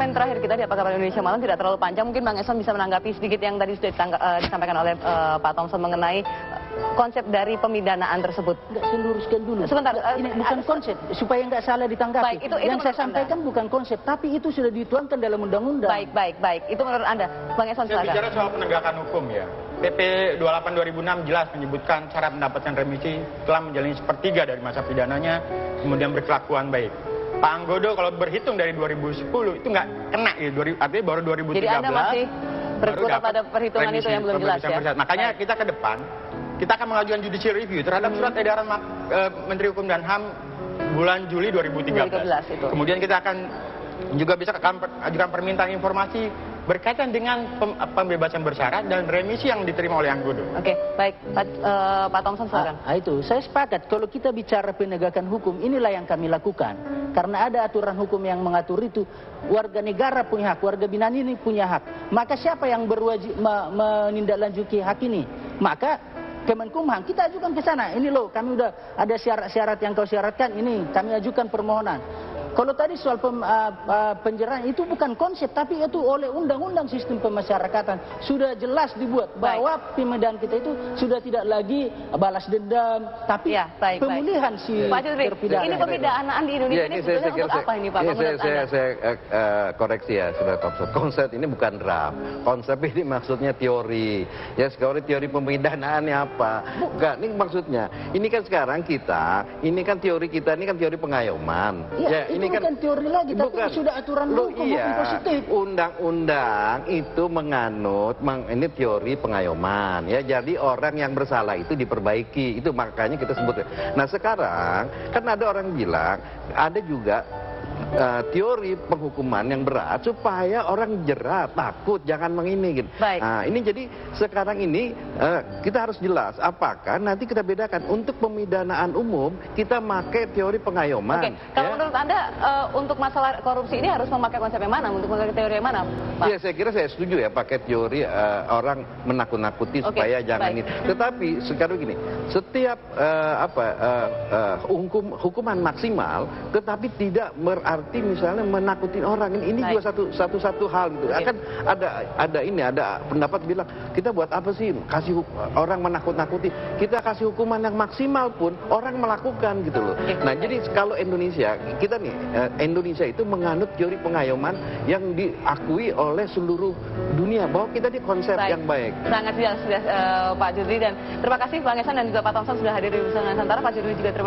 segmen terakhir kita di Apa Kabar Indonesia Malam tidak terlalu panjang. Mungkin Bang Eson bisa menanggapi sedikit yang tadi sudah disampaikan oleh Pak Thompson mengenai konsep dari pemidanaan tersebut. Nggak, saya luruskan dulu. Sebentar, ini bukan konsep, supaya nggak salah ditanggapi. Baik, itu yang saya sampaikan bukan konsep, tapi itu sudah dituangkan dalam undang-undang. Baik. Itu menurut Anda, Bang Eson silakan. Bicara soal penegakan hukum ya. PP 28/2006 jelas menyebutkan syarat mendapatkan remisi telah menjalani sepertiga dari masa pidananya, kemudian berkelakuan baik. Pak Anggodo kalau berhitung dari 2010 itu nggak kena ya, artinya baru 2013. Jadi Anda masih berkutat pada perhitungan itu yang belum jelas ya? Makanya kita ke depan, kita akan mengajukan judicial review terhadap surat edaran Menteri Hukum dan HAM bulan Juli 2013 itu. Kemudian kita akan juga bisa ajukan permintaan informasi berkaitan dengan pembebasan bersyarat dan remisi yang diterima oleh Anggodo. Oke, baik. Pak Thompson silakan. Itu, saya sepakat. Kalau kita bicara penegakan hukum, inilah yang kami lakukan. Karena ada aturan hukum yang mengatur itu. Warga negara punya hak, warga binaan ini punya hak. Maka siapa yang berwajib menindaklanjuti hak ini? Maka Kemenkumham, kita ajukan ke sana. Ini loh, kami udah ada syarat-syarat yang kau syaratkan, ini kami ajukan permohonan. Kalau tadi soal penjarahan itu bukan konsep, tapi itu oleh undang-undang sistem pemasyarakatan sudah jelas dibuat bahwa pemidanaan kita itu sudah tidak lagi balas dendam, tapi pemulihan si terpidana. Ini pemidanaan di Indonesia ini sebetulnya untuk apa ini Pak? Saya koreksi ya, Saudara Thompson. Konsep ini bukan draft. Konsep ini maksudnya teori. Ya, sekarang teori pemidanaannya apa? Bukan, ini maksudnya. Ini kan sekarang kita, ini kan teori kita, ini kan teori pengayoman. Ya, ini bukan teori lagi, tapi sudah aturan hukum positif. Undang-undang itu menganut, ini teori pengayoman. Ya, jadi orang yang bersalah itu diperbaiki. Itu makanya kita sebut. Nah sekarang kan ada orang bilang, ada juga teori penghukuman yang berat supaya orang jerah, takut, jangan mengini gitu. Nah, ini jadi sekarang ini kita harus jelas apakah nanti kita bedakan untuk pemidanaan umum kita pakai teori pengayoman. Oke. Kalau menurut Anda untuk masalah korupsi ini harus memakai konsep yang mana? Untuk memakai teori yang mana, Pak? Iya, saya kira saya setuju ya pakai teori orang menakut-nakuti supaya jangan ini. Tetapi sekarang gini, setiap hukuman maksimal tetapi tidak berarti misalnya menakutin orang, ini juga satu hal gitu. Akan ada pendapat bilang kita buat apa sih kasih orang menakut-nakuti, kita kasih hukuman yang maksimal pun orang melakukan gitu loh. Nah jadi kalau Indonesia kita nih Indonesia itu menganut teori pengayoman yang diakui oleh seluruh dunia bahwa kita di konsep yang baik. Sangat jelas Pak Judri, dan terima kasih Bang Eson dan juga Pak Thompson sudah hadir di Nusantara. Pak Judri juga terima kasih.